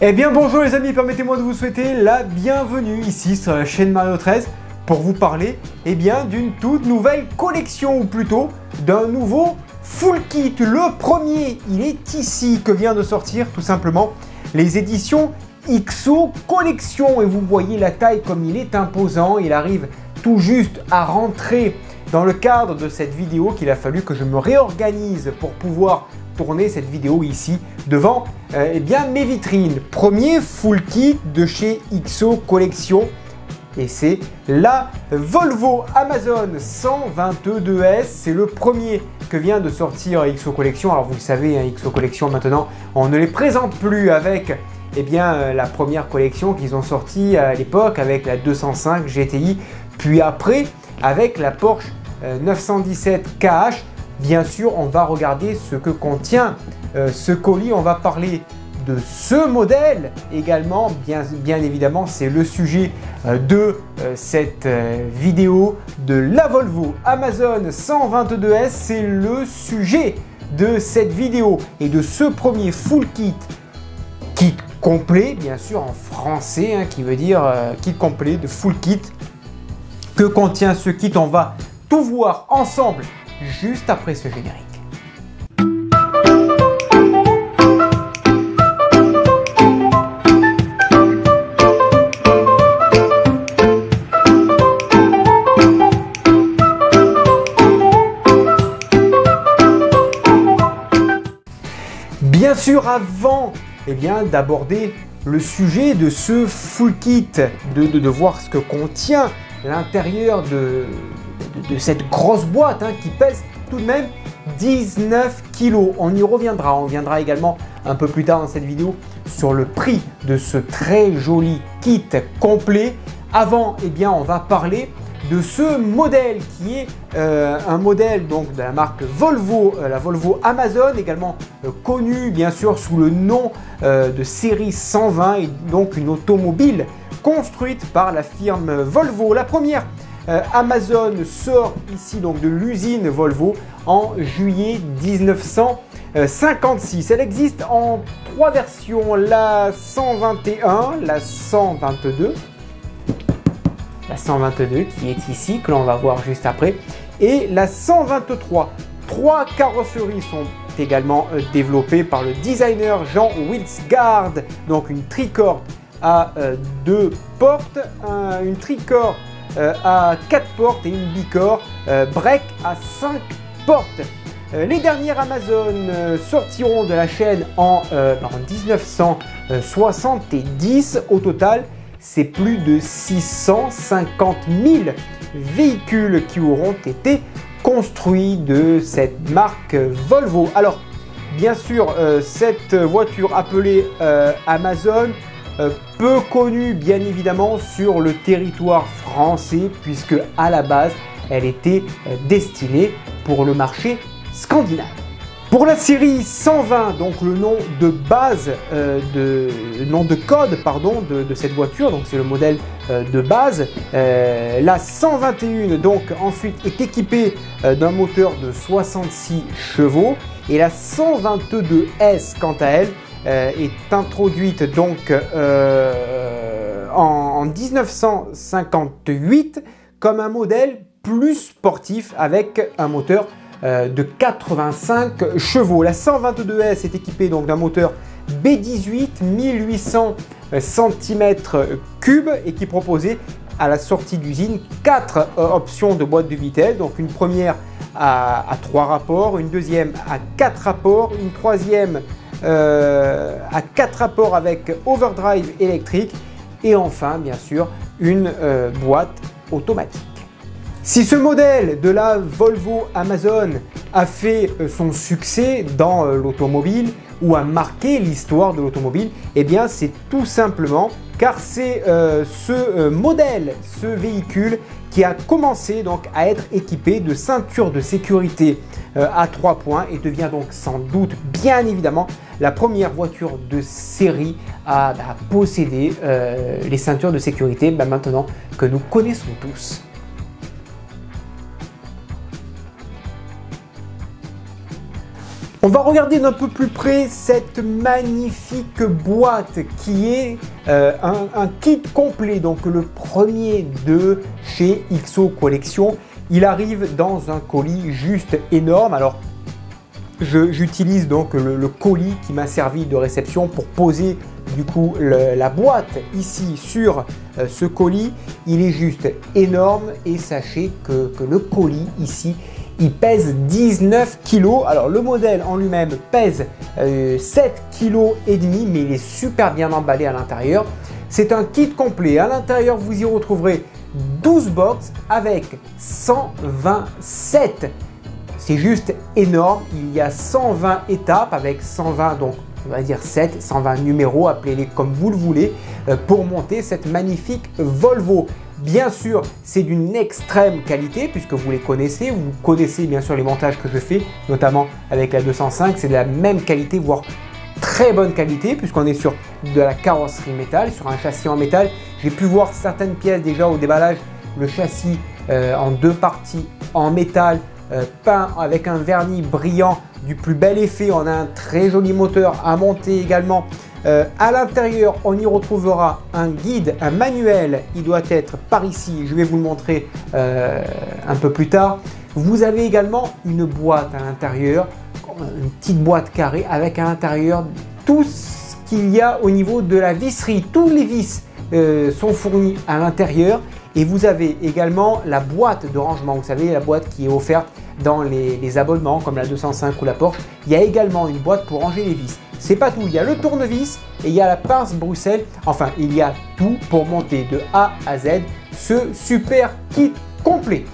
Eh bien bonjour les amis, permettez-moi de vous souhaiter la bienvenue ici sur la chaîne Mario 13 pour vous parler d'une toute nouvelle collection, ou plutôt d'un nouveau full kit. Le premier, il est ici, que vient de sortir tout simplement les éditions XO Collection, et vous voyez la taille comme il est imposant. Il arrive tout juste à rentrer dans le cadre de cette vidéo qu'il a fallu que je me réorganise pour pouvoir tourner cette vidéo ici devant mes vitrines. Premier full kit de chez XO Collection, et c'est la Volvo Amazon 122S. C'est le premier que vient de sortir XO Collection. Alors vous le savez, XO Collection maintenant on ne les présente plus avec la première collection qu'ils ont sortie à l'époque avec la 205 GTI, puis après avec la Porsche 917 KH. Bien sûr, on va regarder ce que contient ce colis, on va parler de ce modèle également, bien évidemment, c'est le sujet de cette vidéo, de la Volvo Amazon 122S, c'est le sujet de cette vidéo et de ce premier full kit complet, bien sûr en français, qui veut dire kit complet de full kit. Que contient ce kit? On va tout voir ensemble juste après ce générique. Bien sûr, avant d'aborder le sujet de ce full kit, de voir ce que contient l'intérieur de cette grosse boîte qui pèse tout de même 19 kg. On y reviendra, on viendra également un peu plus tard dans cette vidéo sur le prix de ce très joli kit complet. Avant, on va parler de ce modèle qui est un modèle donc de la marque Volvo, la Volvo Amazon, également connue bien sûr sous le nom de série 120, et donc une automobile construite par la firme Volvo. La première Amazon sort ici donc de l'usine Volvo en juillet 1956. Elle existe en trois versions, la 121, la 122, la 122 qui est ici, que l'on va voir juste après, et la 123. Trois carrosseries sont également développées par le designer Jean Wilsgard, donc une tricorps à 2 portes, une tricorps à 4 portes et une bicorps break à 5 portes. Les dernières Amazon sortiront de la chaîne en 1970. Au total, c'est plus de 650 000 véhicules qui auront été construits de cette marque Volvo. Alors, bien sûr, cette voiture appelée Amazon, peu connue bien évidemment sur le territoire français, puisque à la base elle était destinée pour le marché scandinave. Pour la série 120, donc le nom de base, nom de code pardon, de cette voiture, donc c'est le modèle de base. La 121 donc ensuite est équipée d'un moteur de 66 chevaux, et la 122S quant à elle est introduite donc en 1958 comme un modèle plus sportif avec un moteur de 85 chevaux. La 122S est équipée donc d'un moteur B18 1800 cm3 et qui proposait à la sortie d'usine 4 options de boîte de vitesse. Donc une première à 3 rapports, une deuxième à 4 rapports, une troisième à 4 rapports avec overdrive électrique, et enfin bien sûr une boîte automatique. Si ce modèle de la Volvo Amazon a fait son succès dans l'automobile ou a marqué l'histoire de l'automobile, c'est tout simplement car c'est ce modèle, ce véhicule qui a commencé donc à être équipé de ceintures de sécurité à 3 points, et devient donc sans doute bien évidemment la première voiture de série à posséder les ceintures de sécurité maintenant que nous connaissons tous. On va regarder d'un peu plus près cette magnifique boîte qui est un kit complet, donc le premier de chez XO Collection. Il arrive dans un colis juste énorme. Alors j'utilise donc le colis qui m'a servi de réception pour poser du coup la boîte ici sur ce colis. Il est juste énorme et sachez que le colis ici, il pèse 19 kg. Alors le modèle en lui-même pèse 7 kg et demi, mais il est super bien emballé à l'intérieur. C'est un kit complet. À l'intérieur, vous y retrouverez 12 box avec 127. C'est juste énorme. Il y a 120 étapes avec 120, donc on va dire 120 numéros, appelez-les comme vous le voulez, pour monter cette magnifique Volvo. Bien sûr, c'est d'une extrême qualité puisque vous les connaissez. Vous connaissez bien sûr les montages que je fais, notamment avec la 205. C'est de la même qualité, voire très bonne qualité puisqu'on est sur de la carrosserie métal, sur un châssis en métal. J'ai pu voir certaines pièces déjà au déballage, le châssis en deux parties en métal, peint avec un vernis brillant du plus bel effet. On a un très joli moteur à monter également. À l'intérieur, on y retrouvera un guide, un manuel. Il doit être par ici. Je vais vous le montrer un peu plus tard. Vous avez également une boîte à l'intérieur, une petite boîte carrée avec à l'intérieur tout ce qu'il y a au niveau de la visserie. Tous les vis sont fournis à l'intérieur. Et vous avez également la boîte de rangement. Vous savez, la boîte qui est offerte dans les abonnements comme la 205 ou la Porsche. Il y a également une boîte pour ranger les vis. C'est pas tout, il y a le tournevis et il y a la pince Bruxelles. Enfin, il y a tout pour monter de A à Z ce super kit complet.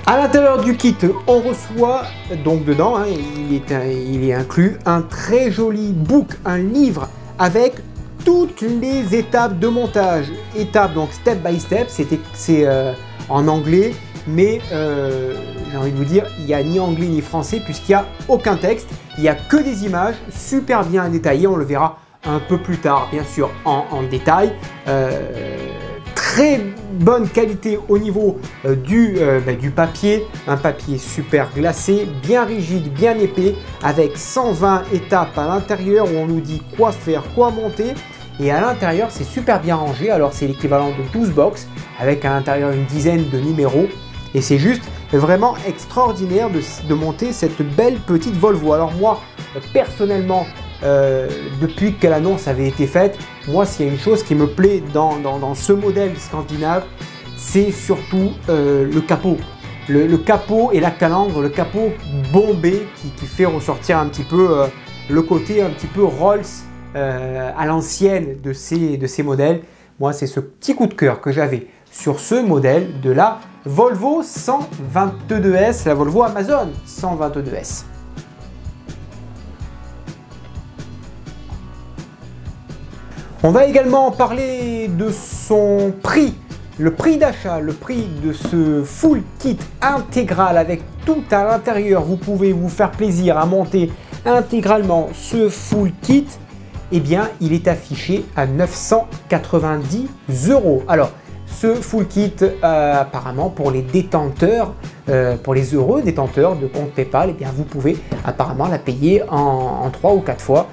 À l'intérieur du kit, on reçoit donc dedans, hein, il est inclus un très joli book, un livre avec toutes les étapes de montage. Étapes donc step by step, c'est en anglais, mais j'ai envie de vous dire, il n'y a ni anglais ni français puisqu'il n'y a aucun texte. Il n'y a que des images super bien détaillées, on le verra un peu plus tard bien sûr en détail. Très bonne qualité au niveau du papier, un papier super glacé, bien rigide, bien épais, avec 120 étapes à l'intérieur où on nous dit quoi faire, quoi monter. Et à l'intérieur, c'est super bien rangé. Alors, c'est l'équivalent de 12 box avec à l'intérieur une dizaine de numéros. Et c'est juste vraiment extraordinaire de monter cette belle petite Volvo. Alors moi, personnellement, depuis que l'annonce avait été faite, moi, s'il y a une chose qui me plaît dans ce modèle scandinave, c'est surtout le capot. Le capot et la calandre, le capot bombé qui fait ressortir un petit peu le côté un petit peu Rolls à l'ancienne de ces modèles. Moi, c'est ce petit coup de cœur que j'avais sur ce modèle de la Volvo 122S, la Volvo Amazon 122S. On va également parler de son prix, le prix d'achat, le prix de ce full kit intégral avec tout à l'intérieur. Vous pouvez vous faire plaisir à monter intégralement ce full kit. Eh bien, il est affiché à 990 €. Alors, ce full kit, apparemment, pour les détenteurs, pour les heureux détenteurs de compte PayPal, eh bien, vous pouvez apparemment la payer en 3 ou 4 fois.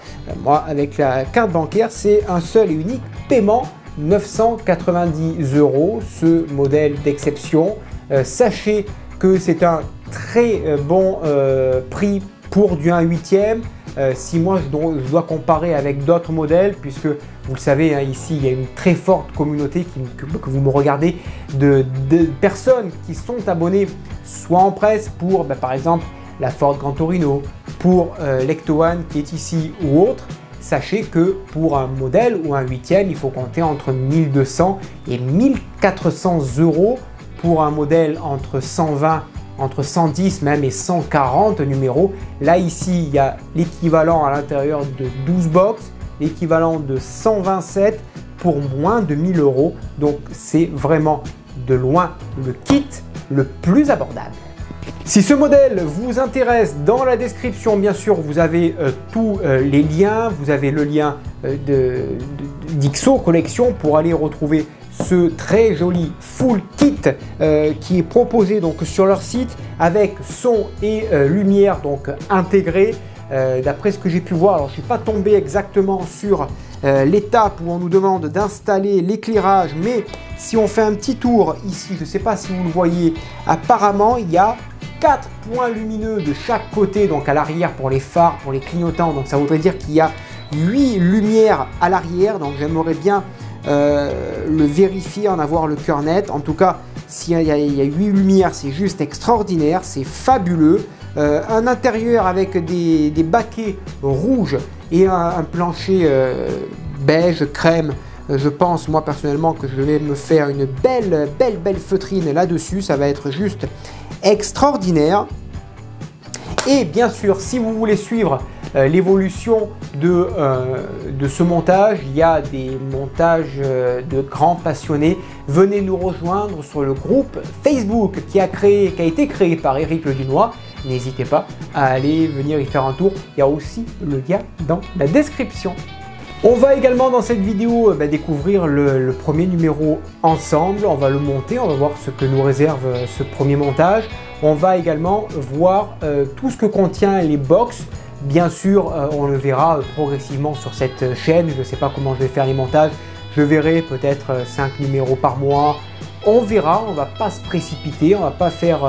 Moi, avec la carte bancaire, c'est un seul et unique paiement, 990 €, ce modèle d'exception. Sachez que c'est un très bon prix pour du 1/8e. Si moi je dois comparer avec d'autres modèles, puisque vous le savez, hein, ici il y a une très forte communauté que vous me regardez de personnes qui sont abonnées soit en presse pour par exemple la Ford Gran Torino, pour l'Ecto-One qui est ici ou autre. Sachez que pour un modèle ou un 8e, il faut compter entre 1200 et 1400 € pour un modèle entre 120, entre 110 même et 140 numéros. Là ici, il y a l'équivalent à l'intérieur de 12 box, l'équivalent de 127 pour moins de 1000 €. Donc c'est vraiment de loin le kit le plus abordable. Si ce modèle vous intéresse, dans la description, bien sûr, vous avez tous les liens. Vous avez le lien d'XO Collection pour aller retrouver ce très joli full kit qui est proposé donc sur leur site avec son et lumière donc intégrés. D'après ce que j'ai pu voir, alors je ne suis pas tombé exactement sur l'étape où on nous demande d'installer l'éclairage, mais si on fait un petit tour ici, je ne sais pas si vous le voyez, apparemment il y a 4 points lumineux de chaque côté, donc à l'arrière pour les phares, pour les clignotants, donc ça voudrait dire qu'il y a 8 lumières à l'arrière, donc j'aimerais bien le vérifier, en avoir le cœur net. En tout cas, s'il y a 8 lumières, c'est juste extraordinaire, c'est fabuleux. Un intérieur avec des baquets rouges et un plancher beige crème. Je pense moi personnellement que je vais me faire une belle feutrine là-dessus, ça va être juste extraordinaire. Et bien sûr, si vous voulez suivre l'évolution de ce montage, il y a des montages de grands passionnés. Venez nous rejoindre sur le groupe Facebook qui a été créé par Eric Le Dunois. N'hésitez pas à aller venir y faire un tour. Il y a aussi le lien dans la description. On va également dans cette vidéo découvrir le premier numéro ensemble. On va le monter, on va voir ce que nous réserve ce premier montage. On va également voir tout ce que contient les box. Bien sûr, on le verra progressivement sur cette chaîne. Je ne sais pas comment je vais faire les montages. Je verrai peut-être 5 numéros par mois. On verra, on ne va pas se précipiter, on ne va pas faire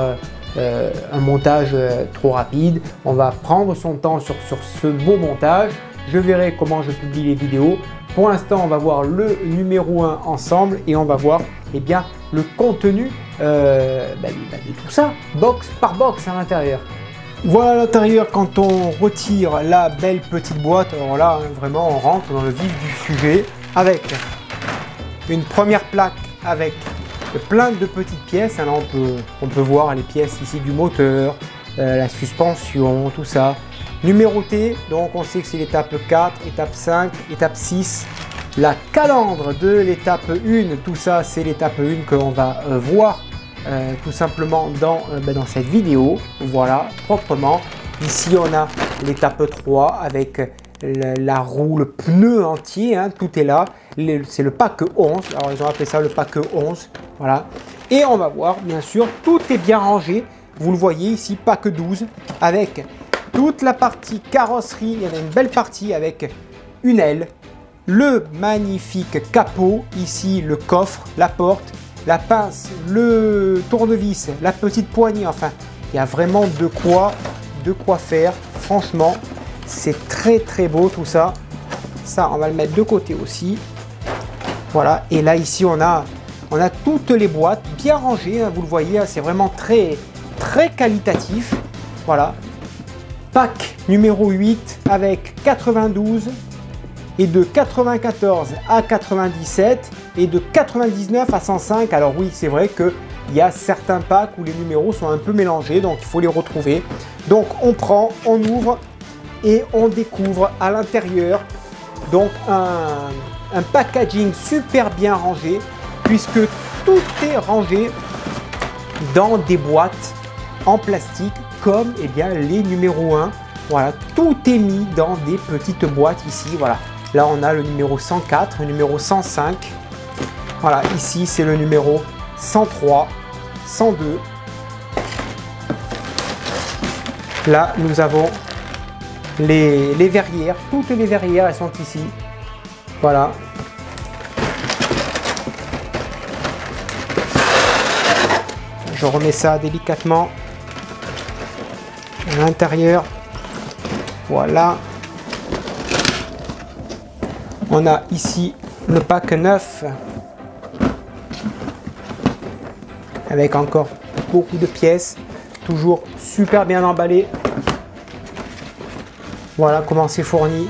un montage trop rapide. On va prendre son temps sur ce beau montage. Je verrai comment je publie les vidéos. Pour l'instant, on va voir le numéro 1 ensemble et on va voir le contenu de tout ça, box par box à l'intérieur. Voilà l'intérieur quand on retire la belle petite boîte. Alors là, vraiment, on rentre dans le vif du sujet avec une première plaque avec plein de petites pièces. Alors on peut voir les pièces ici du moteur, la suspension, tout ça. Numéroté, donc on sait que c'est l'étape 4, étape 5, étape 6. La calandre de l'étape 1, tout ça c'est l'étape 1 que l'on va voir tout simplement dans cette vidéo. Voilà, proprement. Ici on a l'étape 3 avec la roue, le pneu entier, hein, tout est là. C'est le pack 11, alors ils ont appelé ça le pack 11. Voilà. Et on va voir, bien sûr, tout est bien rangé. Vous le voyez ici, pack 12 avec toute la partie carrosserie. Il y en a une belle partie avec une aile, le magnifique capot, ici le coffre, la porte, la pince, le tournevis, la petite poignée. Enfin, il y a vraiment de quoi faire. Franchement, c'est très beau tout ça. Ça, on va le mettre de côté aussi. Voilà. Et là, ici, on a toutes les boîtes bien rangées. Hein, vous le voyez, c'est vraiment très qualitatif. Voilà. Pack numéro 8 avec 92 et de 94 à 97 et de 99 à 105. Alors oui, c'est vrai qu'il y a certains packs où les numéros sont un peu mélangés, donc il faut les retrouver. Donc on prend, on ouvre et on découvre à l'intérieur donc un packaging super bien rangé, puisque tout est rangé dans des boîtes en plastique comme les numéros 1. Voilà, tout est mis dans des petites boîtes ici. Voilà, là on a le numéro 104, le numéro 105. Voilà, ici c'est le numéro 103, 102. Là nous avons les verrières, toutes les verrières elles sont ici. Voilà. Je remets ça délicatement à l'intérieur. Voilà. On a ici le pack 9 avec encore beaucoup de pièces, toujours super bien emballé. Voilà comment c'est fourni.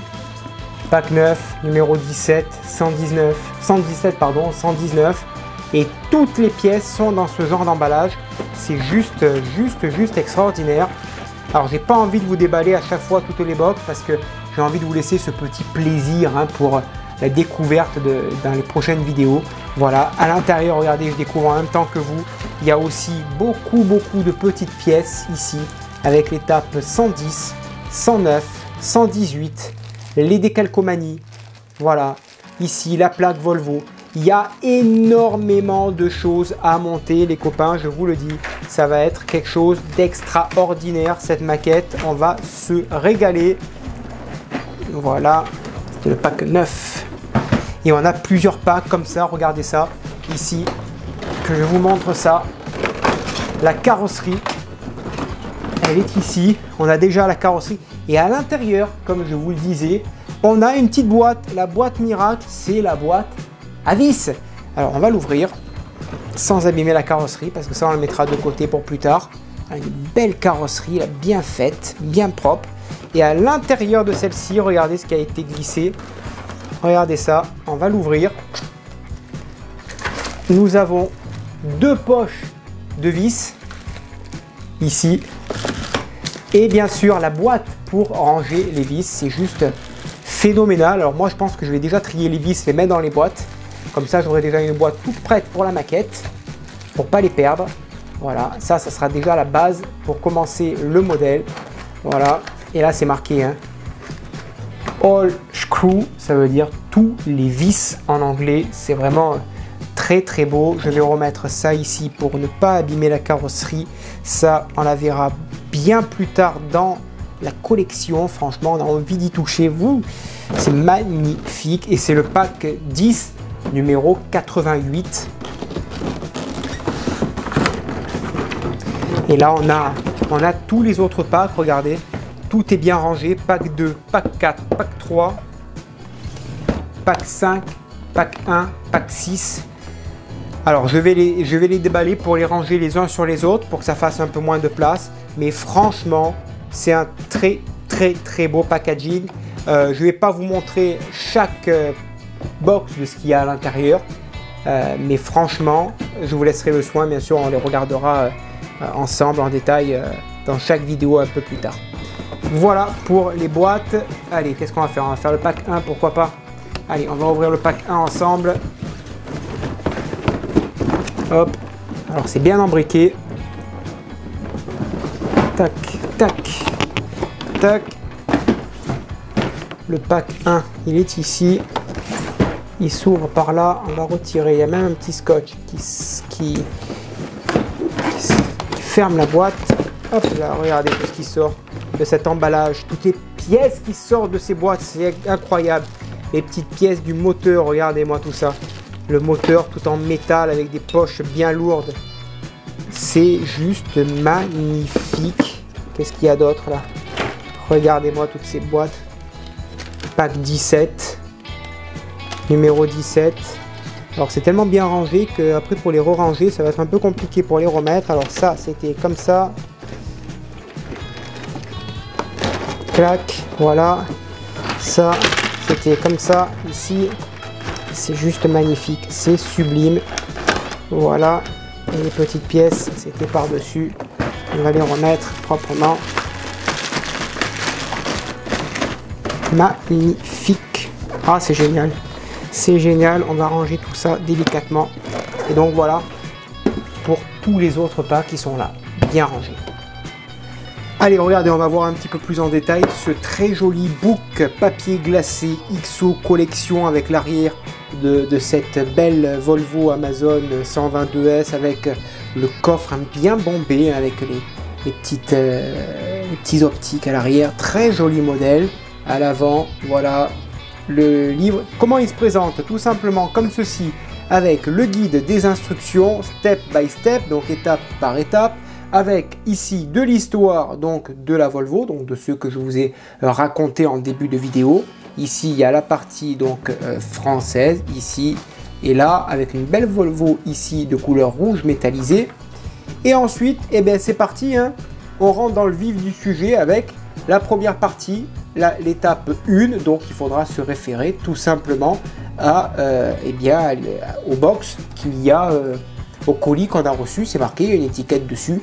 Pack 9, numéro 17, 117 pardon, 119. Et toutes les pièces sont dans ce genre d'emballage. C'est juste extraordinaire. Alors j'ai pas envie de vous déballer à chaque fois toutes les box parce que j'ai envie de vous laisser ce petit plaisir pour la découverte dans les prochaines vidéos. Voilà, à l'intérieur, regardez, je découvre en même temps que vous. Il y a aussi beaucoup de petites pièces ici avec l'étape 110, 109, 118, les décalcomanies. Voilà, ici la plaque Volvo. Il y a énormément de choses à monter, les copains, je vous le dis. Ça va être quelque chose d'extraordinaire, cette maquette. On va se régaler. Voilà, c'est le pack 9. Et on a plusieurs packs comme ça, regardez ça, ici, que je vous montre ça. La carrosserie, elle est ici. On a déjà la carrosserie. Et à l'intérieur, comme je vous le disais, on a une petite boîte. La boîte miracle, c'est la boîte à vis. Alors, on va l'ouvrir sans abîmer la carrosserie, parce que ça, on le mettra de côté pour plus tard. Une belle carrosserie, là, bien faite, bien propre. Et à l'intérieur de celle-ci, regardez ce qui a été glissé. Regardez ça, on va l'ouvrir. Nous avons deux poches de vis, ici. Et bien sûr, la boîte pour ranger les vis, c'est juste phénoménal. Alors moi, je pense que je vais déjà trier les vis, les mettre dans les boîtes. Comme ça, j'aurai déjà une boîte toute prête pour la maquette, pour pas les perdre. Voilà, ça sera déjà la base pour commencer le modèle. Voilà, et là, c'est marqué, hein, All Screw, ça veut dire tous les vis en anglais. C'est vraiment très très beau. Je vais remettre ça ici pour ne pas abîmer la carrosserie. Ça, on la verra bien plus tard dans la collection. Franchement, on a envie d'y toucher. Vous, c'est magnifique. Et c'est le pack 10, numéro 88. Et là, on a tous les autres packs. Regardez, tout est bien rangé. Pack 2, pack 4, pack 3, pack 5, pack 1, pack 6. Alors, je vais les déballer pour les ranger les uns sur les autres pour que ça fasse un peu moins de place. Mais franchement, c'est un très très très beau packaging. Je ne vais pas vous montrer chaque box de ce qu'il y a à l'intérieur. Mais franchement, je vous laisserai le soin. Bien sûr, on les regardera ensemble en détail dans chaque vidéo un peu plus tard. Voilà pour les boîtes. Allez, qu'est-ce qu'on va faire? On va faire le pack 1, pourquoi pas. Allez, on va ouvrir le pack 1 ensemble. Hop, alors c'est bien embriqué. Tac, tac, tac. Le pack 1, il est ici. Il s'ouvre par là, on va retirer. Il y a même un petit scotch qui ferme la boîte. Hop là, regardez tout ce qui sort de cet emballage. Toutes les pièces qui sortent de ces boîtes, c'est incroyable. Les petites pièces du moteur, regardez-moi tout ça. Le moteur tout en métal avec des poches bien lourdes. C'est juste magnifique. Qu'est-ce qu'il y a d'autre là? Regardez-moi toutes ces boîtes. Pack 17. Numéro 17. Alors c'est tellement bien rangé que après pour les re-ranger, ça va être un peu compliqué pour les remettre. Alors ça, c'était comme ça. Clac, voilà. Ça, c'était comme ça ici. C'est juste magnifique, c'est sublime. Voilà, et les petites pièces, c'était par-dessus. On va les remettre proprement. Magnifique. Ah, c'est génial. C'est génial, on va ranger tout ça délicatement. Et donc voilà, pour tous les autres packs qui sont là, bien rangés. Allez, regardez, on va voir un petit peu plus en détail ce très joli book papier glacé XO collection avec l'arrière de cette belle Volvo Amazon 122S avec le coffre bien bombé avec les petits optiques à l'arrière. Très joli modèle. À l'avant, voilà le livre. Comment il se présente? Tout simplement comme ceci, avec le guide des instructions step by step, donc étape par étape, avec ici de l'histoire donc de la Volvo, donc de ce que je vous ai raconté en début de vidéo. Ici il y a la partie donc française ici et là avec une belle Volvo ici de couleur rouge métallisée. Et ensuite eh bien c'est parti, hein. On rentre dans le vif du sujet avec la première partie, l'étape 1. Donc il faudra se référer tout simplement à eh bien au box qu'il y a au colis qu'on a reçu. C'est marqué, il y a une étiquette dessus,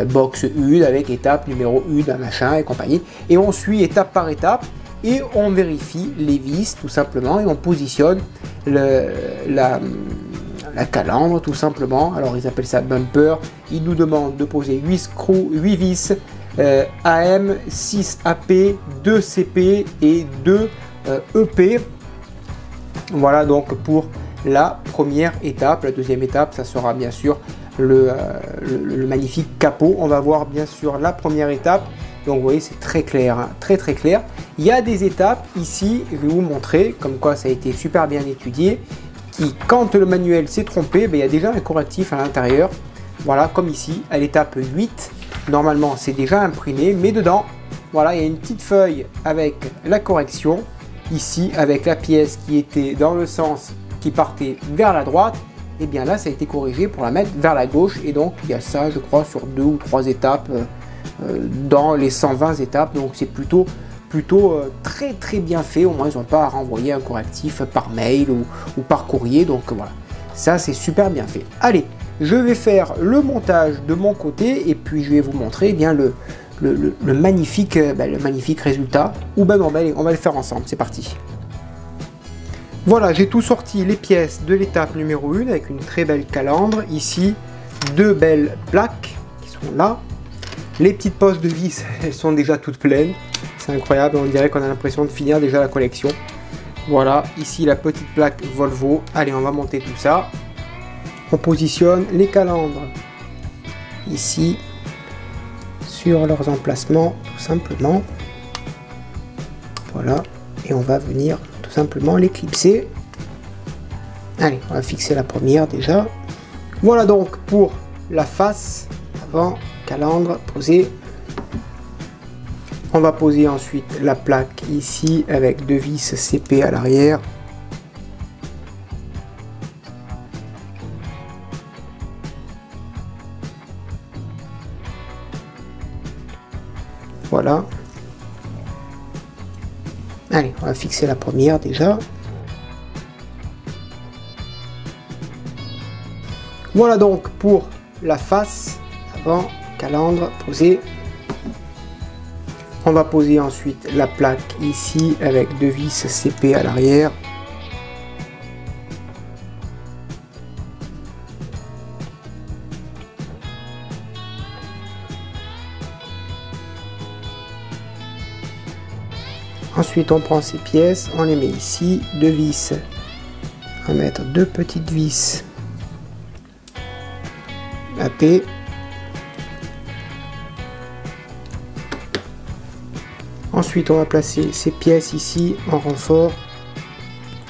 box 1 avec étape numéro 1, machin et compagnie. Et on suit étape par étape et on vérifie les vis tout simplement et on positionne la calandre tout simplement. Alors ils appellent ça bumper. Ils nous demandent de poser 8 vis AM, 6 AP, 2 CP et 2 EP. Voilà donc pour la première étape. La deuxième étape, ça sera bien sûr le magnifique capot. On va voir bien sûr la première étape. Donc vous voyez, c'est très clair, hein, très clair. Il y a des étapes ici, je vais vous montrer, comme quoi ça a été super bien étudié, qui quand le manuel s'est trompé, ben, il y a déjà un correctif à l'intérieur. Voilà, comme ici, à l'étape 8, normalement c'est déjà imprimé, mais dedans, voilà, il y a une petite feuille avec la correction, ici avec la pièce qui était dans le sens qui partait vers la droite, et bien là ça a été corrigé pour la mettre vers la gauche, et donc il y a ça, je crois, sur 2 ou 3 étapes, dans les 120 étapes, donc c'est plutôt très bien fait. Au moins ils n'ont pas à renvoyer un correctif par mail ou par courrier, donc voilà, ça c'est super bien fait. Allez, je vais faire le montage de mon côté et puis je vais vous montrer eh bien le magnifique résultat, ou ben non, on va le faire ensemble, c'est parti. Voilà, j'ai tout sorti, les pièces de l'étape numéro 1 avec une très belle calandre, ici 2 belles plaques qui sont là. Les petites poches de vis, elles sont déjà toutes pleines. C'est incroyable, on dirait qu'on a l'impression de finir déjà la collection. Voilà, ici la petite plaque Volvo. Allez, on va monter tout ça. On positionne les calandres ici sur leurs emplacements, tout simplement. Voilà, et on va venir tout simplement les clipser. Allez, on va fixer la première déjà. Voilà donc pour la face avant. Calandre posée. On va poser ensuite la plaque ici avec 2 vis CP à l'arrière. Voilà. Allez, on va fixer la première déjà. Voilà donc pour la face avant. Calandre posée. On va poser ensuite la plaque ici avec 2 vis CP à l'arrière. Ensuite on prend ces pièces, on les met ici, 2 vis. On va mettre 2 petites vis AP. Ensuite, on va placer ces pièces ici en renfort.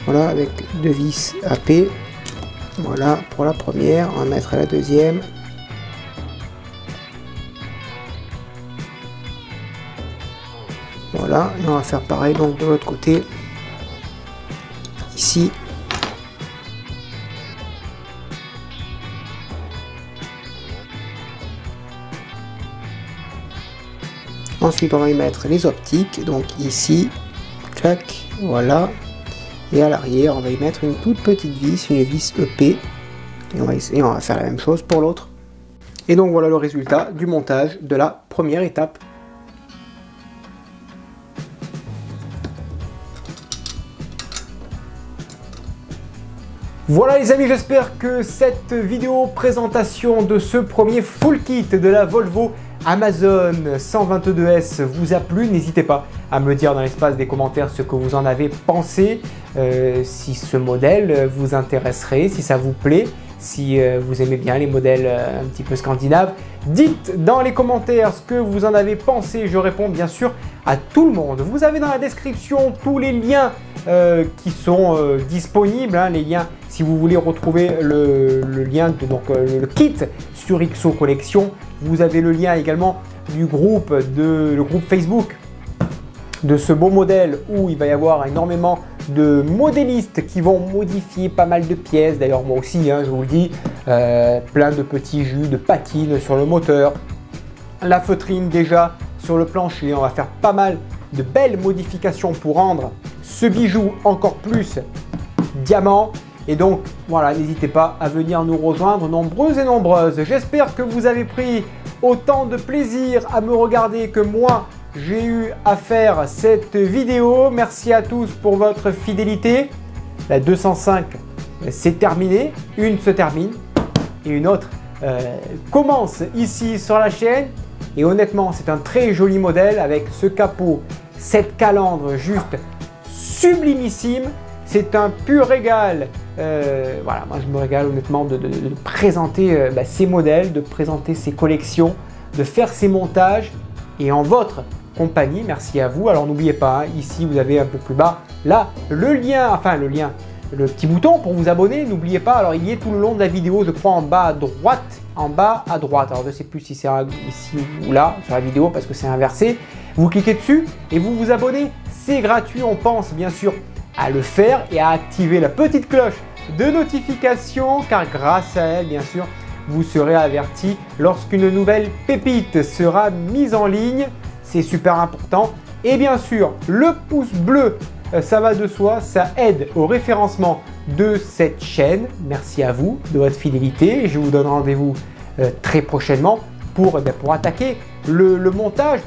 Voilà, avec 2 vis AP. Voilà, pour la première. On va mettre la deuxième. Voilà, et on va faire pareil donc de l'autre côté. Ici. Ensuite, on va y mettre les optiques, donc ici, clac, voilà. Et à l'arrière, on va y mettre une toute petite vis, une vis EP. Et on va faire la même chose pour l'autre. Et donc voilà le résultat du montage de la première étape. Voilà les amis, j'espère que cette vidéo présentation de ce premier full kit de la Volvo Amazon 122S vous a plu. N'hésitez pas à me dire dans l'espace des commentaires ce que vous en avez pensé, si ce modèle vous intéresserait, si ça vous plaît, si vous aimez bien les modèles un petit peu scandinaves. Dites dans les commentaires ce que vous en avez pensé, je réponds bien sûr à tout le monde. Vous avez dans la description tous les liens qui sont disponibles, hein, les liens si vous voulez retrouver le lien de le kit sur XO Collection. Vous avez le lien également du groupe, le groupe Facebook de ce beau modèle où il va y avoir énormément de modélistes qui vont modifier pas mal de pièces. D'ailleurs moi aussi, hein, je vous le dis, plein de petits jus de patine sur le moteur, la feutrine déjà sur le plancher. On va faire pas mal de belles modifications pour rendre ce bijou encore plus diamant. Et donc voilà, n'hésitez pas à venir nous rejoindre nombreux et nombreuses. J'espère que vous avez pris autant de plaisir à me regarder que moi j'ai eu à faire cette vidéo. Merci à tous pour votre fidélité. La 205 c'est terminé, une se termine et une autre commence ici sur la chaîne. Et honnêtement, c'est un très joli modèle avec ce capot, cette calandre juste sublimissime. C'est un pur régal Voilà, moi je me régale honnêtement de présenter ces modèles, de présenter ces collections, de faire ces montages et en votre compagnie. Merci à vous. Alors n'oubliez pas, hein, ici vous avez un peu plus bas là le lien, le petit bouton pour vous abonner. N'oubliez pas, alors il y est tout le long de la vidéo, je crois en bas à droite. Alors je ne sais plus si c'est ici ou là sur la vidéo parce que c'est inversé. Vous cliquez dessus et vous vous abonnez. C'est gratuit, on pense bien sûr à le faire et à activer la petite cloche de notification car grâce à elle, bien sûr, vous serez averti lorsqu'une nouvelle pépite sera mise en ligne. C'est super important. Et bien sûr, le pouce bleu, ça va de soi, ça aide au référencement de cette chaîne. Merci à vous de votre fidélité. Je vous donne rendez-vous très prochainement pour attaquer le montage,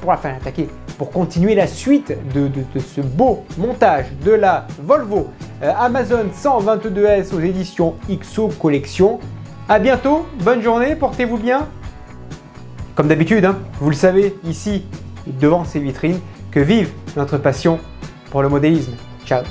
pour continuer la suite de ce beau montage de la Volvo Amazon 122S aux éditions XO Collection. À bientôt, bonne journée, portez-vous bien. Comme d'habitude, hein, vous le savez, ici, devant ces vitrines, que vive notre passion pour le modélisme. Ciao.